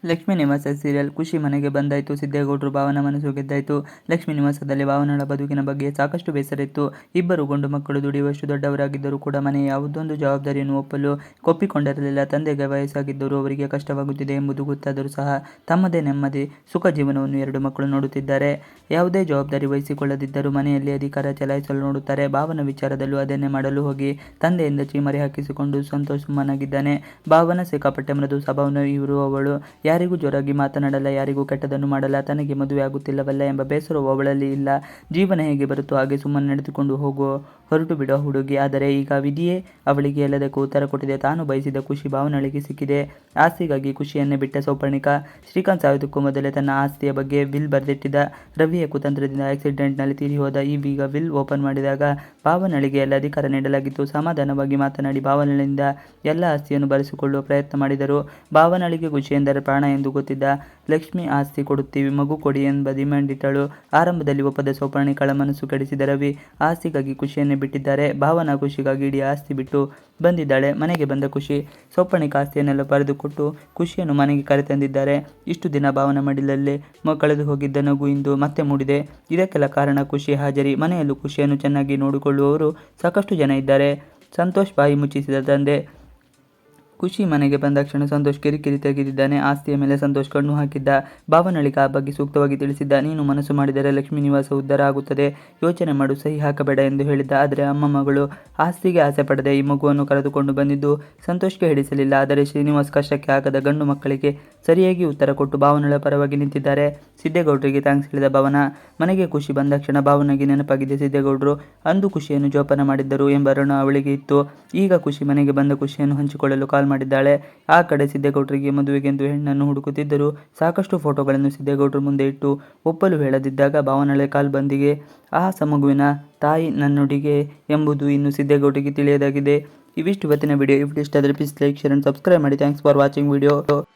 ಲಕ್ಷ್ಮೀ ನಿವಾಸ ಸೀರಿಯಲ್ ಖುಷಿ ಮನೆಗೆ ಬಂದಾಯಿತು. ಸಿದ್ದೇಗೌಡರು ಭಾವನ ಮನಸ್ಸು ಗೆದ್ದಾಯಿತು. ಲಕ್ಷ್ಮೀ ನಿವಾಸದಲ್ಲಿ ಭಾವನಳ ಬದುಕಿನ ಬಗ್ಗೆ ಸಾಕಷ್ಟು ಬೇಸರ ಇತ್ತು. ಇಬ್ಬರು ಗಂಡು ಮಕ್ಕಳು ದುಡಿಯುವಷ್ಟು ದೊಡ್ಡವರಾಗಿದ್ದರೂ ಕೂಡ ಮನೆಯ ಯಾವುದೊಂದು ಜವಾಬ್ದಾರಿಯನ್ನು ಒಪ್ಪಿಕೊಂಡಿರಲಿಲ್ಲ. ತಂದೆಗೆ ವಯಸ್ಸಾಗಿದ್ದರೂ ಅವರಿಗೆ ಕಷ್ಟವಾಗುತ್ತಿದೆ ಎಂಬುದು ಗೊತ್ತಾದರೂ ಸಹ ತಮ್ಮದೇ ನೆಮ್ಮದಿ ಸುಖ ಜೀವನವನ್ನು ಎರಡು ಮಕ್ಕಳು ನೋಡುತ್ತಿದ್ದಾರೆ. ಯಾವುದೇ ಜವಾಬ್ದಾರಿ ವಹಿಸಿಕೊಳ್ಳದಿದ್ದರೂ ಮನೆಯಲ್ಲಿ ಅಧಿಕಾರ ಚಲಾಯಿಸಲು ನೋಡುತ್ತಾರೆ. ಭಾವನ ವಿಚಾರದಲ್ಲೂ ಅದನ್ನೇ ಮಾಡಲು ಹೋಗಿ ತಂದೆಯಿಂದ ಚೀಮರಿ ಹಾಕಿಸಿಕೊಂಡು ಸಂತೋಷ್ ಸುಮ್ಮನಾಗಿದ್ದಾನೆ. ಭಾವನ ಸಿಕ್ಕಾಪಟ್ಟೆ ಮೃದು ಸ್ವಭಾವನ ಇರುವವಳು. ಯಾರಿಗೂ ಜೋರಾಗಿ ಮಾತನಾಡಲ್ಲ, ಯಾರಿಗೂ ಕೆಟ್ಟದನ್ನು ಮಾಡಲ್ಲ. ತನಗೆ ಮದುವೆ ಆಗುತ್ತಿಲ್ಲವಲ್ಲ ಎಂಬ ಬೇಸರವು ಅವಳಲ್ಲಿ ಇಲ್ಲ. ಜೀವನ ಹೇಗೆ ಬರುತ್ತೋ ಹಾಗೆ ಸುಮ್ಮನೆ ನಡೆದುಕೊಂಡು ಹೊರಟು ಬಿಡೋ ಹುಡುಗಿ. ಆದರೆ ಈಗ ವಿಧಿಯೇ ಅವಳಿಗೆ ಎಲ್ಲದಕ್ಕೂ ಉತ್ತರ ಕೊಟ್ಟಿದೆ. ತಾನು ಬಯಸಿದ ಖುಷಿ ಭಾವನಳಿಗೆ ಸಿಕ್ಕಿದೆ. ಆಸ್ತಿಗಾಗಿ ಖುಷಿಯನ್ನೇ ಬಿಟ್ಟ ಸೌಪರ್ಣಿಕ. ಶ್ರೀಕಾಂತ್ ಸಾಯುವುದಕ್ಕೂ ಮೊದಲೇ ತನ್ನ ಆಸ್ತಿಯ ಬಗ್ಗೆ ವಿಲ್ ಬರೆದಿಟ್ಟಿದ್ದ. ರವಿಯ ಕುತಂತ್ರದಿಂದ ಆಕ್ಸಿಡೆಂಟ್ನಲ್ಲಿ ತೀರಿ ಹೋದ. ಈಗ ವಿಲ್ ಓಪನ್ ಮಾಡಿದಾಗ ಭಾವನಳಿಗೆ ಎಲ್ಲ ಅಧಿಕಾರ ನೀಡಲಾಗಿತ್ತು. ಸಮಾಧಾನವಾಗಿ ಮಾತನಾಡಿ ಭಾವನಳಿಂದ ಎಲ್ಲ ಆಸ್ತಿಯನ್ನು ಬರೆಸಿಕೊಳ್ಳುವ ಪ್ರಯತ್ನ ಮಾಡಿದರು. ಭಾವನಳಿಗೆ ಖುಷಿ ಎಂದರೆ ಪ್ರಾಣ ಎಂದು ಗೊತ್ತಿದ್ದ. ಲಕ್ಷ್ಮಿ ಆಸ್ತಿ ಕೊಡುತ್ತೀವಿ, ಮಗು ಕೊಡಿ ಎಂಬ ಡಿಮ್ಯಾಂಡ್ ಇಟ್ಟಳು. ಆರಂಭದಲ್ಲಿ ಒಪ್ಪದ ಸೌಪರ್ಣಿಕಳ ಮನಸ್ಸು ಕೆಡಿಸಿದ ರವಿ ಆಸ್ತಿಗಾಗಿ ಖುಷಿಯನ್ನೇ ಬಿಟ್ಟಿದ್ದಾರೆ. ಭಾವನ ಖುಷಿಗಾಗಿ ಇಡೀ ಆಸ್ತಿ ಬಿಟ್ಟು ಬಂದಿದ್ದಾಳೆ. ಮನೆಗೆ ಬಂದ ಖುಷಿ ಸೌಪರ್ಣಿಕ ಆಸ್ತಿಯನ್ನೆಲ್ಲ ಬರೆದುಕೊಟ್ಟು ಖುಷಿಯನ್ನು ಮನೆಗೆ ಕರೆತಂದಿದ್ದಾರೆ. ಇಷ್ಟು ದಿನ ಭಾವನ ಮಡಿಲಲ್ಲೇ ಕಳೆದು ಹೋಗಿದ್ದ ನಗು ಇಂದು ಮತ್ತೆ ಮೂಡಿದೆ. ಇದಕ್ಕೆಲ್ಲ ಕಾರಣ ಖುಷಿ ಹಾಜರಿ. ಮನೆಯಲ್ಲೂ ಖುಷಿಯನ್ನು ಚೆನ್ನಾಗಿ ನೋಡಿಕೊಳ್ಳುವವರು ಸಾಕಷ್ಟು ಜನ ಇದ್ದಾರೆ. ಸಂತೋಷ್ ಬಾಯಿ ಮುಚ್ಚಿಸಿದ ತಂದೆ. ಖುಷಿ ಮನೆಗೆ ಬಂದಾಕ್ಷಣ ಸಂತೋಷ್ ಕಿರಿಕಿರಿ ತೆಗೆದಿದ್ದಾನೆ. ಆಸ್ತಿಯ ಮೇಲೆ ಸಂತೋಷ್ ಕಣ್ಣು ಹಾಕಿದ್ದ. ಭಾವನಳಿಗೆ ಆ ಬಗ್ಗೆ ಸೂಕ್ತವಾಗಿ ತಿಳಿಸಿದ್ದ. ನೀನು ಮನಸ್ಸು ಮಾಡಿದರೆ ಲಕ್ಷ್ಮೀ ನಿವಾಸ ಉದ್ಧಾರ ಆಗುತ್ತದೆ, ಯೋಚನೆ ಮಾಡು, ಸಹಿ ಹಾಕಬೇಡ ಎಂದು ಹೇಳಿದ್ದ. ಆದರೆ ಅಮ್ಮ ಮಗಳು ಆಸ್ತಿಗೆ ಆಸೆ ಪಡದೆ ಈ ಮಗುವನ್ನು ಕರೆದುಕೊಂಡು ಬಂದಿದ್ದು ಸಂತೋಷ್ಗೆ ಹಿಡಿಸಲಿಲ್ಲ. ಆದರೆ ಶ್ರೀನಿವಾಸ್ ಕಷ್ಟಕ್ಕೆ ಆಗದ ಗಂಡು ಮಕ್ಕಳಿಗೆ ಸರಿಯಾಗಿ ಉತ್ತರ ಕೊಟ್ಟು ಭಾವನಳ ಪರವಾಗಿ ನಿಂತಿದ್ದಾರೆ. ಸಿದ್ದೇಗೌಡರಿಗೆ ಥ್ಯಾಂಕ್ಸ್ ಹೇಳಿದ ಭಾವನ. ಮನೆಗೆ ಖುಷಿ ಬಂದಾಕ್ಷಣ ಭಾವನೆಗೆ ನೆನಪಾಗಿದೆ ಸಿದ್ದೇಗೌಡರು ಅಂದು ಖುಷಿಯನ್ನು ಜೋಪಾನ ಮಾಡಿದ್ದರು ಎಂಬ ಋಣ ಅವಳಿಗೆ ಇತ್ತು. ಈಗ ಖುಷಿ ಮನೆಗೆ ಬಂದ ಖುಷಿಯನ್ನು ಹಂಚಿಕೊಳ್ಳಲು ಕಾಲ್ ಮಾಡಿದ್ದಾಳೆ. ಆ ಕಡೆ ಸಿದ್ದೇಗೌಡರಿಗೆ ಮದುವೆಗೆಂದು ಹೆಣ್ಣನ್ನು ಹುಡುಕುತ್ತಿದ್ದರು. ಸಾಕಷ್ಟು ಫೋಟೋಗಳನ್ನು ಸಿದ್ದೇಗೌಡರು ಮುಂದೆ ಇಟ್ಟು ಒಪ್ಪಲು ಹೇಳದಿದ್ದಾಗ ಭಾವನಳೆ ಕಾಲ್ ಬಂದಿಗೆ ಆ ಮಗುವಿನ ತಾಯಿ ನನ್ನುಡಿಗೆ ಎಂಬುದು ಇನ್ನು ಸಿದ್ದೇಗೌಡರಿಗೆ ತಿಳಿಯದಾಗಿದೆ. ಇವಿಷ್ಟು ಇವತ್ತಿನ ವಿಡಿಯೋ. ಇಷ್ಟು ಇಷ್ಟ ಆದರೆ please like, share and subscribe ಮಾಡಿ. Thanks for watching video.